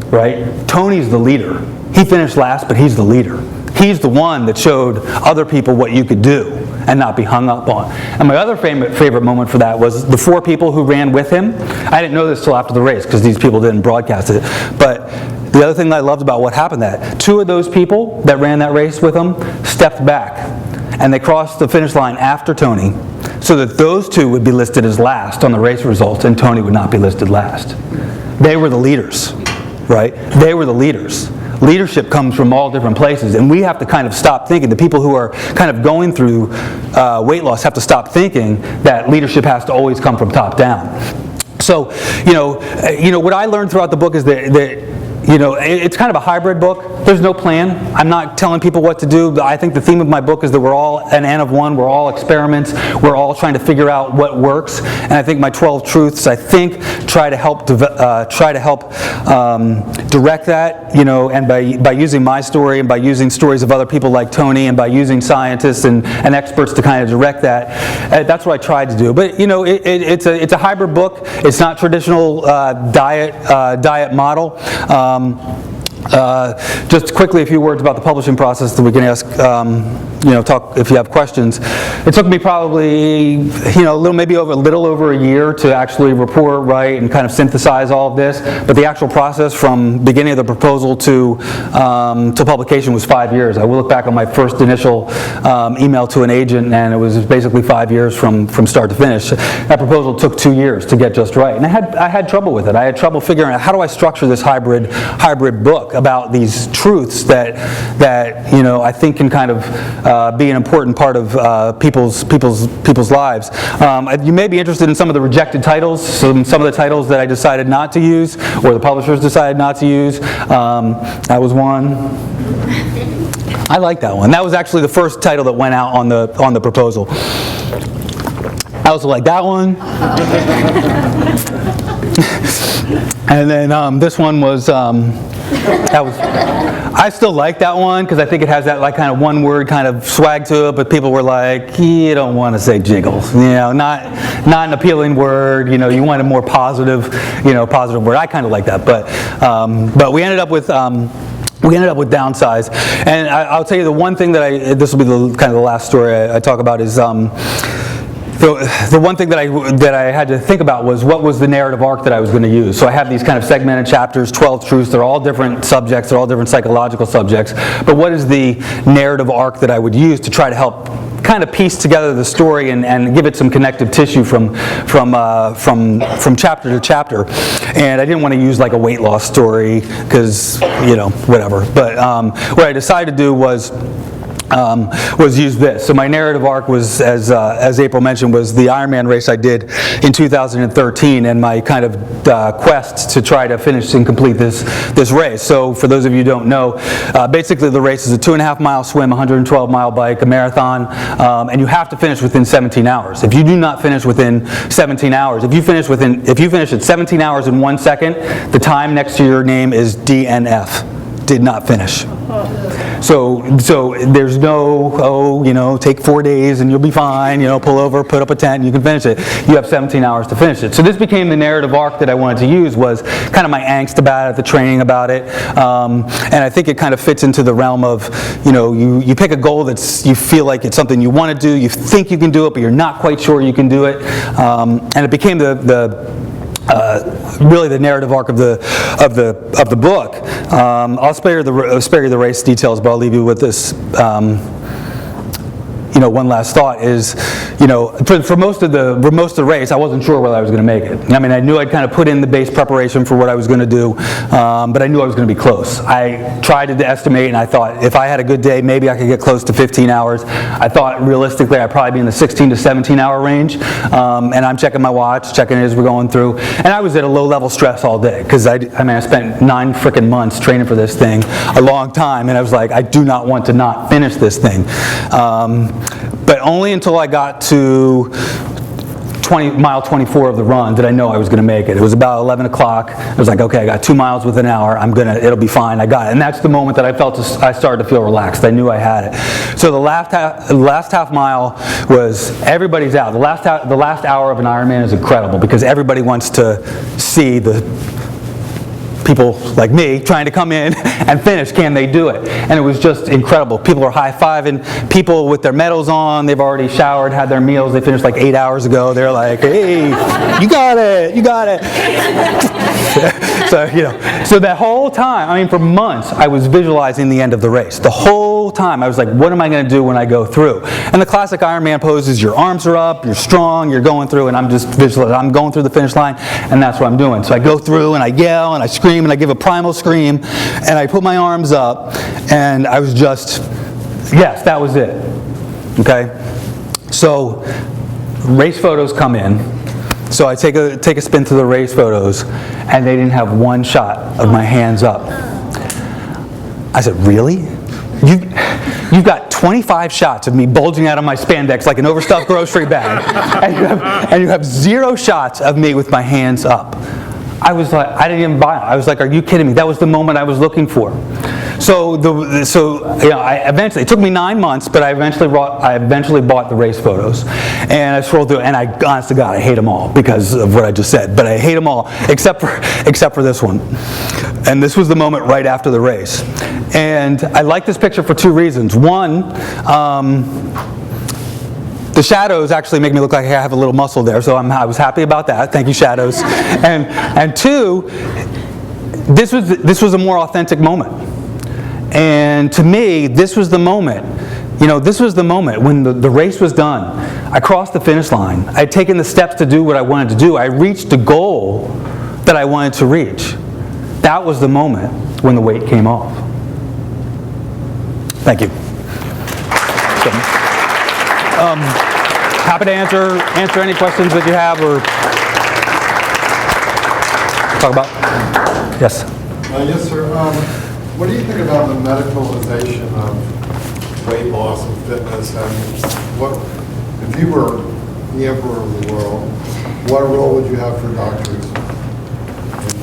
right? Tony's the leader. He finished last, but he's the leader. He's the one that showed other people what you could do and not be hung up on. And my other favorite moment for that was the 4 people who ran with him. I didn't know this till after the race because these people didn't broadcast it. But the other thing that I loved about what happened, that 2 of those people that ran that race with him stepped back and they crossed the finish line after Tony, so that those 2 would be listed as last on the race results and Tony would not be listed last. They were the leaders, right? They were the leaders. Leadership comes from all different places, and we have to kind of stop thinking, the people who are kind of going through weight loss have to stop thinking that leadership has to always come from top down. So, what I learned throughout the book is that it's kind of a hybrid book. There's no plan. I'm not telling people what to do. I think the theme of my book is that we're all an N of one. We're all experiments. We're all trying to figure out what works. And I think my 12 truths, try to help direct that. And by using my story and by using stories of other people like Tony and by using scientists and experts to kind of direct that, that's what I tried to do. But it's a hybrid book. It's not traditional diet model. Just quickly, a few words about the publishing process that we can ask, talk if you have questions. It took me probably, a little over a year to actually report, write, and kind of synthesize all of this. But the actual process from beginning of the proposal to publication was 5 years. I will look back on my first initial email to an agent, and it was basically 5 years from start to finish. That proposal took 2 years to get just right, and I had trouble with it. I had trouble figuring out how do I structure this hybrid book about these truths that I think can kind of be an important part of people's lives. You may be interested in some of the rejected titles, some of the titles that I decided not to use, or the publishers decided not to use. That was one. I like that one. That was actually the first title that went out on the proposal. I also like that one. And then this one was. I still like that one because I think it has that kind of one word kind of swag to it, but people were like, you don't want to say jiggles, not an appealing word, you want a more positive word. I kind of like that, but we ended up with downsize, and I'll tell you the one thing that this will be kind of the last story I talk about is the one thing that I had to think about was what was the narrative arc that I was going to use. So I have these kind of segmented chapters, 12 truths. They're all different subjects. They're all different psychological subjects. But what is the narrative arc that I would use to try to help kind of piece together the story and give it some connective tissue from chapter to chapter? And I didn't want to use like a weight loss story because whatever. But what I decided to do was use this. So my narrative arc was, as April mentioned, was the Ironman race I did in 2013 and my kind of quest to try to finish and complete this race. So for those of you who don't know, basically the race is a 2.5 mile swim, 112 mile bike, a marathon, and you have to finish within 17 hours. If you do not finish within 17 hours, if you finish at 17 hours and 1 second, the time next to your name is DNF. did not finish. So there's no, take 4 days and you'll be fine, pull over, put up a tent, and you can finish it. You have 17 hours to finish it. So this became the narrative arc that I wanted to use, was kind of my angst about it, the training about it. And I think it kind of fits into the realm of, you pick a goal that's, you feel like it's something you want to do, you think you can do it, but you're not quite sure you can do it. And it became really the narrative arc of the book. I'll spare you the race details, but I'll leave you with this. One last thought is, for most of the race, I wasn't sure whether I was going to make it. I mean, I knew I'd kind of put in the base preparation for what I was going to do, but I knew I was going to be close. I tried to estimate, and I thought if I had a good day, maybe I could get close to 15 hours. I thought realistically I'd probably be in the 16 to 17 hour range, and I'm checking my watch, checking it as we're going through, and I was at a low level stress all day, because I spent 9 freaking months training for this thing, a long time, and I was like, I do not want to not finish this thing. But only until I got to mile 24 of the run did I know I was going to make it. It was about 11 o'clock. I was like, okay, I got 2 miles with an hour. It'll be fine. I got it. And that's the moment that I started to feel relaxed. I knew I had it. So the last half mile was, everybody's out. The last hour of an Ironman is incredible, because everybody wants to see the people like me trying to come in and finish. Can they do it? And it was just incredible. People are high-fiving, people with their medals on, they've already showered, had their meals, they finished like 8 hours ago. They're like, hey, you got it, you got it. So that whole time, for months, I was visualizing the end of the race. The whole time I was like, what am I going to do when I go through? And the classic Ironman pose is your arms are up, you're strong, you're going through, and I'm just visualizing, I'm going through the finish line, and that's what I'm doing. So I go through and I yell and I scream and I give a primal scream, and I put my arms up, and I was just, yes, that was it. Okay? So race photos come in. So I take a spin through the race photos, and they didn't have one shot of my hands up. I said, really? You've got 25 shots of me bulging out of my spandex like an overstuffed grocery bag, and you have 0 shots of me with my hands up. I was like, I didn't even buy it. I was like, are you kidding me? That was the moment I was looking for. It took me 9 months, but I eventually bought the race photos, and I scrolled through, and honest to God, I hate them all because of what I just said. But I hate them all except for this one, and this was the moment right after the race. And I like this picture for 2 reasons. One, the shadows actually make me look like I have a little muscle there, so I was happy about that. Thank you, shadows. And 2, this was a more authentic moment. And to me, this was the moment. This was the moment when the race was done. I crossed the finish line. I had taken the steps to do what I wanted to do. I reached the goal that I wanted to reach. That was the moment when the weight came off. Thank you. Happy to answer any questions that you have or talk about. Yes. Yes, sir. What do you think about the medicalization of weight loss and fitness? And if you were the emperor of the world, what role would you have for doctors in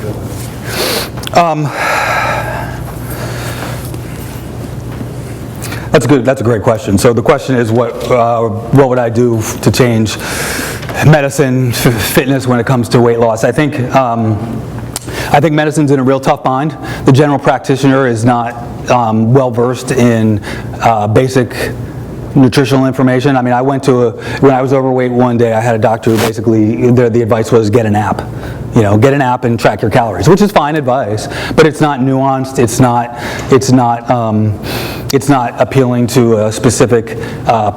fitness? That's a great question. So the question is, what would I do to change medicine, fitness when it comes to weight loss? I think medicine's in a real tough bind. The general practitioner is not well versed in basic nutritional information. When I was overweight one day, I had a doctor who basically, the advice was get an app. Get an app and track your calories, which is fine advice, but it's not nuanced. It's not appealing to a specific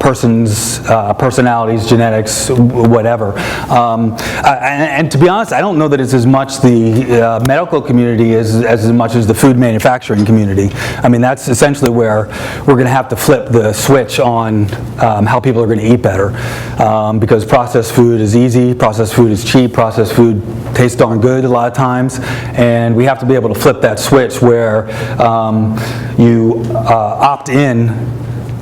person's personalities, genetics, whatever. And to be honest, I don't know that it's as much the medical community as much as the food manufacturing community. That's essentially where we're going to have to flip the switch on how people are going to eat better, because processed food is easy, processed food is cheap, processed food tastes darn good a lot of times, and we have to be able to flip that switch where you opt in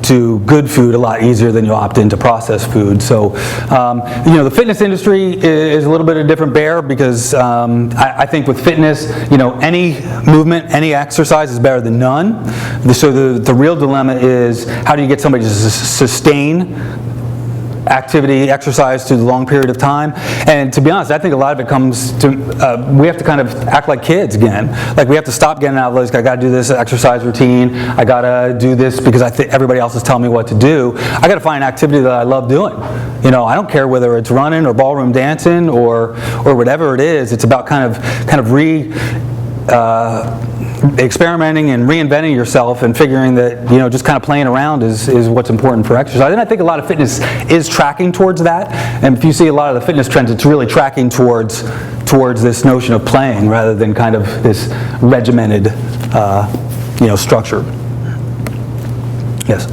to good food a lot easier than you opt into processed food. So, the fitness industry is a little bit of a different bear because I think with fitness, any movement, any exercise is better than none. So the real dilemma is how do you get somebody to sustain activity, exercise through the long period of time. And to be honest, I think a lot of it comes to, we have to kind of act like kids again. Like we have to stop getting out of those, I gotta do this exercise routine, I gotta do this because I think everybody else is telling me what to do. I gotta find an activity that I love doing. I don't care whether it's running or ballroom dancing or whatever it is. It's about kind of experimenting and reinventing yourself and figuring that just kind of playing around is what's important for exercise. And I think a lot of fitness is tracking towards that. And if you see a lot of the fitness trends, it's really tracking towards this notion of playing rather than kind of this regimented structure. Yes.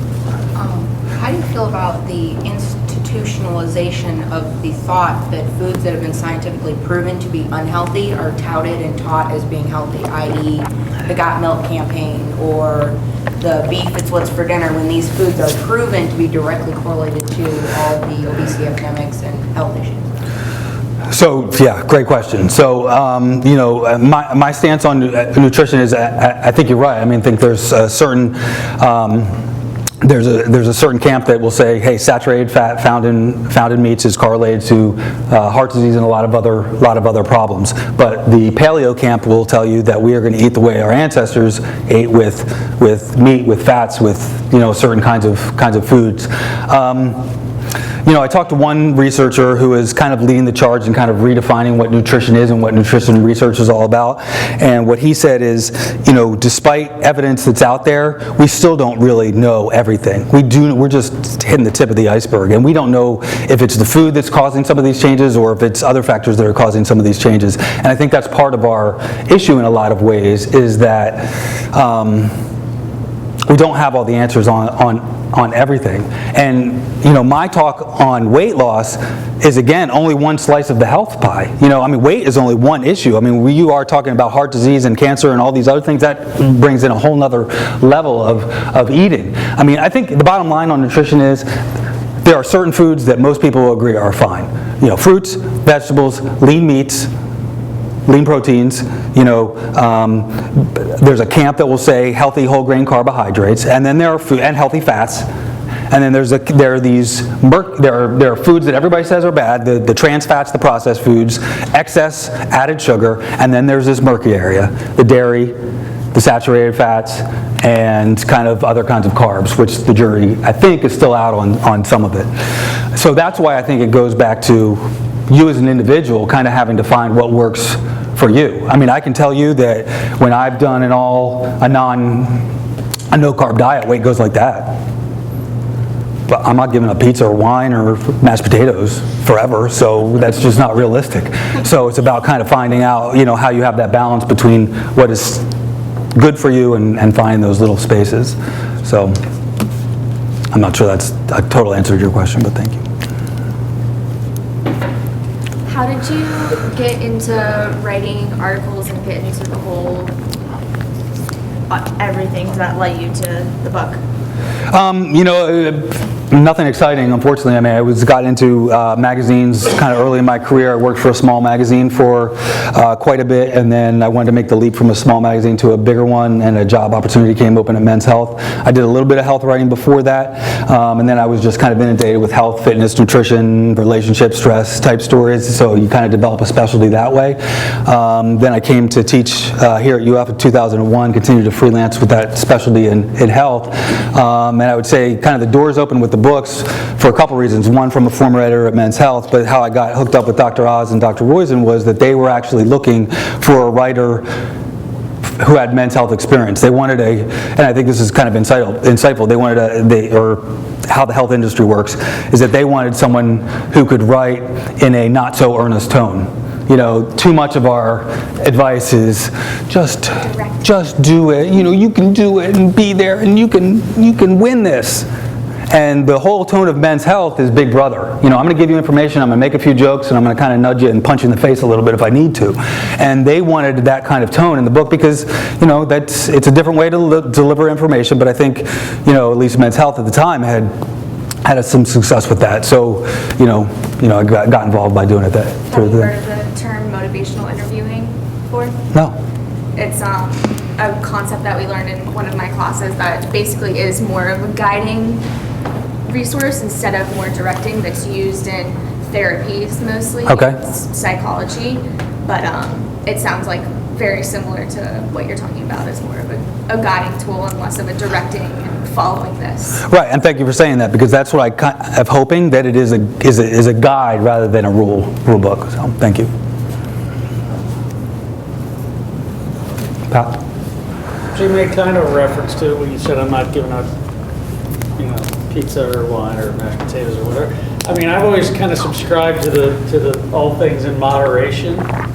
How do you feel about the institutionalization of the thought that foods that have been scientifically proven to be unhealthy are touted and taught as being healthy, i.e. the Got Milk campaign or the beef it's what's for dinner, when these foods are proven to be directly correlated to all of the obesity epidemics and health issues? So, yeah, great question. So, my stance on nutrition is, I think you're right. I think there's a certain there's a certain camp that will say, hey, saturated fat found in meats is correlated to heart disease and a lot of other problems. But the paleo camp will tell you that we are going to eat the way our ancestors ate with meat, with fats, with certain kinds of foods. I talked to one researcher who is kind of leading the charge and kind of redefining what nutrition is and what nutrition research is all about. And what he said is, despite evidence that's out there, we still don't really know everything. We're just hitting the tip of the iceberg, and we don't know if it's the food that's causing some of these changes or if it's other factors that are causing some of these changes. And I think that's part of our issue in a lot of ways is that we don't have all the answers on everything. And my talk on weight loss is again only one slice of the health pie. Weight is only one issue. You are talking about heart disease and cancer and all these other things. That brings in a whole nother level of eating. I think the bottom line on nutrition is there are certain foods that most people will agree are fine. Fruits, vegetables, lean meats, lean proteins, there's a camp that will say healthy whole grain carbohydrates, and then there are food and healthy fats, and then there are foods that everybody says are bad, the trans fats, the processed foods, excess added sugar, and then there's this murky area, the dairy, the saturated fats, and kind of other kinds of carbs, which the jury, I think, is still out on some of it. So that's why I think it goes back to you as an individual kind of having to find what works for you. I can tell you that when I've done a no-carb diet, weight goes like that. But I'm not giving up pizza or wine or mashed potatoes forever, so that's just not realistic. So it's about kind of finding out, how you have that balance between what is good for you and finding those little spaces. So I'm not sure that's a total answer to your question, but thank you. How did you get into writing articles and get into the whole everything that led you to the book? Nothing exciting, unfortunately. I got into magazines kind of early in my career. I worked for a small magazine for quite a bit, and then I wanted to make the leap from a small magazine to a bigger one, and a job opportunity came open at Men's Health. I did a little bit of health writing before that, and then I was just kind of inundated with health, fitness, nutrition, relationship, stress type stories, so you kind of develop a specialty that way. Then I came to teach here at UF in 2001, continued to freelance with that specialty in health, and I would say kind of the doors open with the books for a couple reasons. One, from a former editor at Men's Health, but how I got hooked up with Dr. Oz and Dr. Roizen was that they were actually looking for a writer who had men's health experience. They wanted and I think this is kind of insightful, they wanted or how the health industry works, is that they wanted someone who could write in a not so earnest tone. Too much of our advice is just do it. You can do it and be there and you can win this. And the whole tone of Men's Health is Big Brother. You know, I'm going to give you information, I'm going to make a few jokes, and I'm going to kind of nudge you and punch you in the face a little bit if I need to. And they wanted that kind of tone in the book because, you know, it's a different way to deliver information, but I think, you know, at least Men's Health at the time had some success with that. So, you know, I got involved by doing it that. Have you heard of the term motivational interviewing before? No. It's a concept that we learned in one of my classes that basically is more of a guiding resource instead of more directing, that's used in therapies mostly. Okay. It's psychology, but it sounds like very similar to what you're talking about, as more of a guiding tool and less of a directing and following this. Right, and thank you for saying that, because that's what I am hoping, that it is a guide rather than a rule book. So, thank you. Pat? So you made kind of a reference to when you said I'm not giving out, you know, pizza or wine or mashed potatoes or whatever. I mean, I've always kind of subscribed to the all things in moderation. I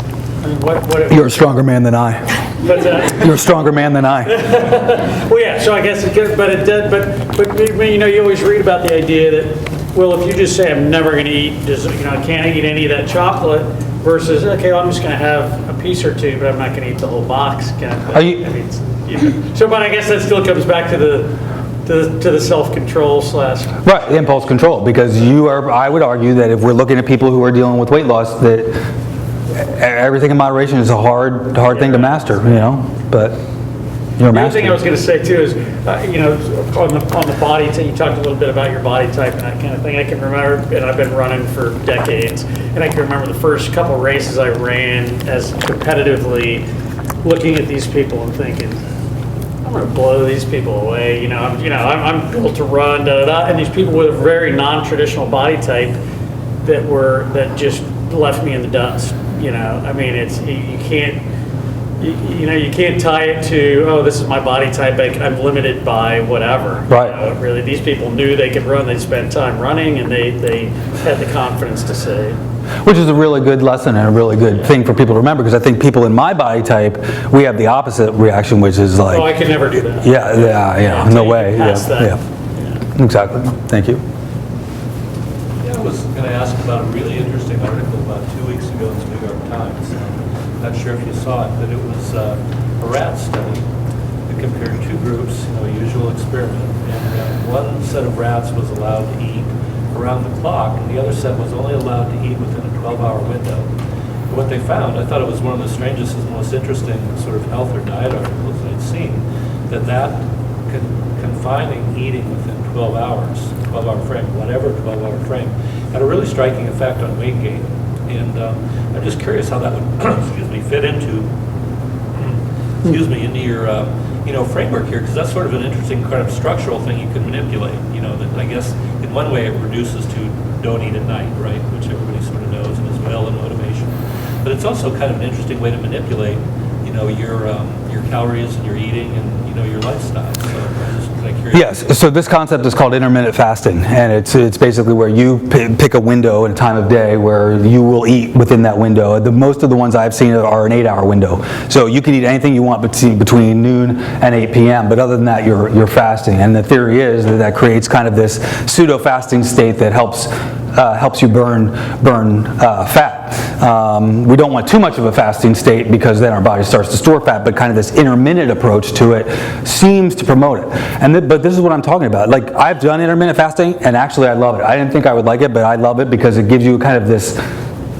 mean, what You're a stronger man than I. But You're a stronger man than I. well, yeah. So I guess it could, but you know, you always read about the idea that, well, if you just say I'm never going to eat, you know, I can't eat any of that chocolate, versus okay, well, I'm just going to have a piece or two, but I'm not going to eat the whole box. Kind of thing. Are you- I mean, so, but I guess that still comes back to the self-control / Right, the impulse control, because I would argue that if we're looking at people who are dealing with weight loss, that everything in moderation is a hard thing to master, you know, but you're a The other thing I was master. going to say too is, you know, on the body, you talked a little bit about your body type and that kind of thing. I can remember, and I've been running for decades, and I can remember the first couple races I ran as competitively, looking at these people and thinking, I'm going to blow these people away. I'm built to run, and these people with a very non-traditional body type that just left me in the dust. You know, I mean, you can't tie it to, oh, this is my body type, I'm limited by whatever. Right. You know, really, these people knew they could run, they spent time running, and they had the confidence to say. Which is a really good lesson and a really good thing for people to remember, because I think people in my body type, we have the opposite reaction, which is like, Oh, I could never do that. yeah, no until you way. pass that. Yeah, exactly. Thank you. Yeah, I was going to ask about a really interesting article about 2 weeks ago in the New York Times. Not sure if you saw it, but it was a rat study that compared two groups, a usual experiment. And one set of rats was allowed to eat around the clock, and the other set was only allowed to eat within a 12-hour window. But what they found, I thought it was one of the strangest and most interesting sort of health or diet articles that I'd seen, that confining eating within 12 hours, 12-hour frame, whatever 12-hour frame, had a really striking effect on weight gain. And I'm just curious how that would, fit into, into your, framework here, because that's sort of an interesting kind of structural thing you can manipulate. That I guess in one way it reduces to don't eat at night, right, which everybody sort of knows and is well in motivation. But it's also kind of an interesting way to manipulate, your calories and your eating and your lifestyle. So I'm just kind of curious. Yes, so this concept is called intermittent fasting, and it's basically where you pick a window and a time of day where you will eat within that window. Most of the ones I've seen are an 8-hour window. So you can eat anything you want between noon and 8 p.m., but other than that, you're fasting. And the theory is that creates kind of this pseudo-fasting state that helps you burn fat. We don't want too much of a fasting state because then our body starts to store fat, but kind of this intermittent approach to it seems to promote it. But this is what I'm talking about. Like, I've done intermittent fasting, and actually I love it. I didn't think I would like it, but I love it because it gives you kind of this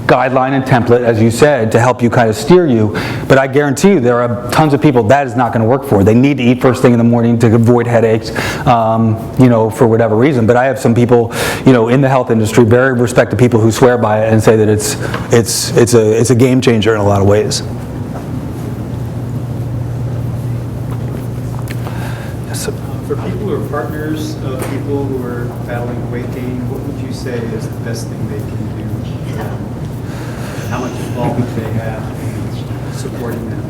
guideline and template, as you said, to help you kind of steer you. But I guarantee you there are tons of people that is not going to work for. They need to eat first thing in the morning to avoid headaches, for whatever reason. But I have some people, in the health industry, very respected people who swear by it and say that it's a game changer in a lot of ways. Yes, sir. For people who are partners of people who are battling weight gain, what would you say is the best thing they can do for them? How much involvement they have in supporting them in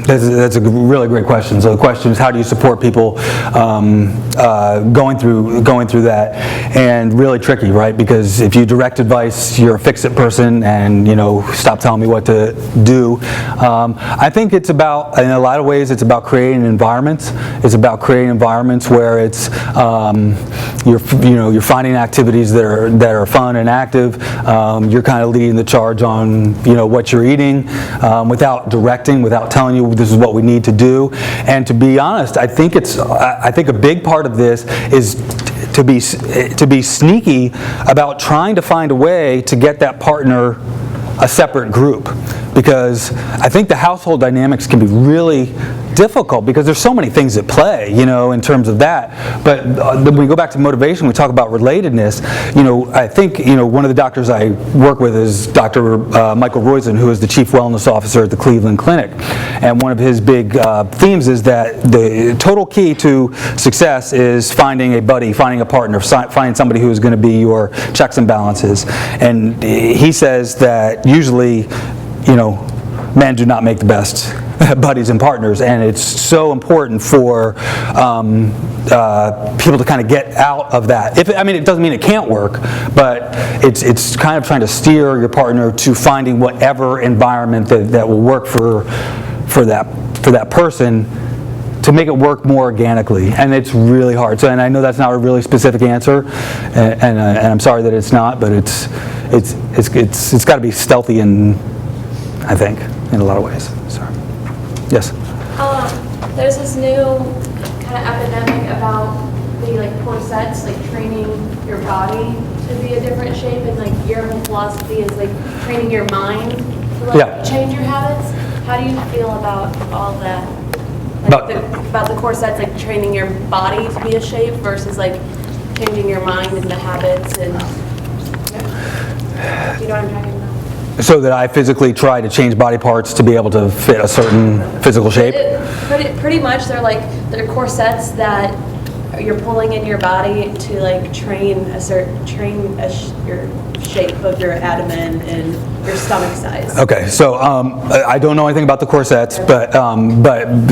what That's a really great question. So the question is, how do you support people going through that? And really tricky, right? Because if you direct advice, you're a fix-it person, and stop telling me what to do. I think it's about, in a lot of ways, it's about creating environments. It's about creating environments where it's you're finding activities that are fun and active. You're kind of leading the charge on what you're eating, without directing, without telling you this is what we need to do. And to be honest, I think a big part of this is to be sneaky about trying to find a way to get that partner a separate group, because I think the household dynamics can be really difficult because there's so many things at play, in terms of that. But when we go back to motivation, we talk about relatedness. I think one of the doctors I work with is Dr. Michael Roizen, who is the Chief Wellness Officer at the Cleveland Clinic, and one of his big themes is that the total key to success is finding a buddy, finding a partner, finding somebody who is going to be your checks and balances. And he says that usually, men do not make the best buddies and partners, and it's so important for people to kind of get out of that. It doesn't mean it can't work, but it's kind of trying to steer your partner to finding whatever environment that will work for that person, to make it work more organically. And it's really hard. So, and I know that's not a really specific answer, and I'm sorry that it's not, but it's got to be stealthy, and I think in a lot of ways. Sorry. Yes. There's this new kind of epidemic about the corsets, training your body to be a different shape, and your whole philosophy is training your mind to change your habits. How do you feel about all that? About the corsets, training your body to be a shape versus changing your mind and the habits, and do you know what I'm talking about? So that I physically try to change body parts to be able to fit a certain physical shape? Pretty much, they're corsets that you're pulling in your body to train your shape of your abdomen and your stomach size. Okay, so I don't know anything about the corsets, but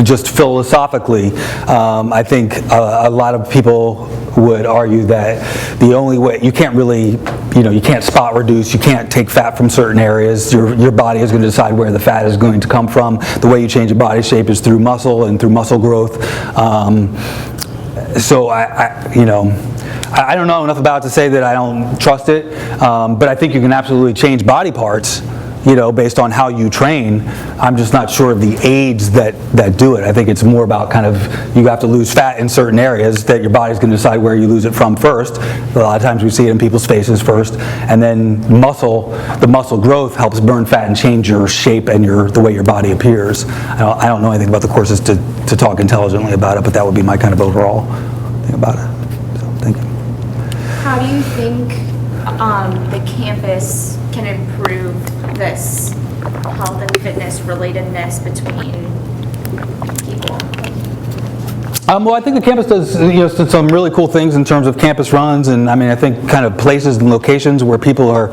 just philosophically, I think a lot of people would argue that the only way, you can't really, you can't spot reduce, you can't take fat from certain areas. Your body is going to decide where the fat is going to come from. The way you change your body shape is through muscle and through muscle growth. So I don't know enough about it to say that I don't trust it, but I think you can absolutely change body parts, based on how you train. I'm just not sure of the aids that do it. I think it's more about kind of, you have to lose fat in certain areas that your body's going to decide where you lose it from first. A lot of times we see it in people's faces first, and then the muscle growth helps burn fat and change your shape and the way your body appears. I don't know anything about the courses to talk intelligently about it, but that would be my kind of overall thing about it. So, thank you. How do you think the campus can improve this health and fitness relatedness between people? Well, I think the campus does some really cool things in terms of campus runs, and I think kind of places and locations where people are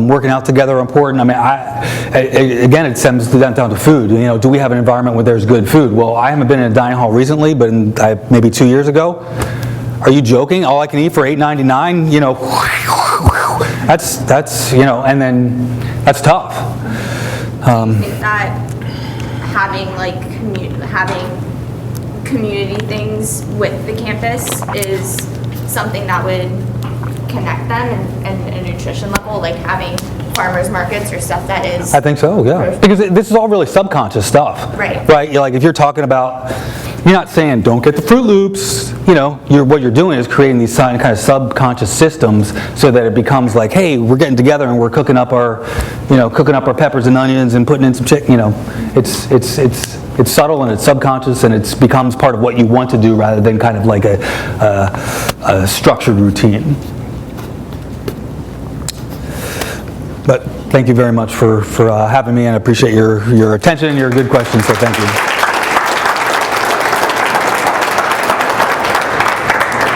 working out together are important. Again, it stems down to food. Do we have an environment where there's good food? Well, I haven't been in a dining hall recently, but maybe 2 years ago. Are you joking? All I can eat for $8.99? That's and then that's tough. I think that having community things with the campus is something that would connect them and a nutrition level, having farmers markets or stuff that is. I think so, yeah. Because this is all really subconscious stuff. Right. Right? If you're talking about, you're not saying don't get the Fruit Loops. What you're doing is creating these kind of subconscious systems so that it becomes hey, we're getting together and we're cooking up our peppers and onions and putting in some chicken. It's subtle and it's subconscious, and it becomes part of what you want to do rather than kind of like a structured routine. But thank you very much for having me, and I appreciate your attention and your good questions, so thank you.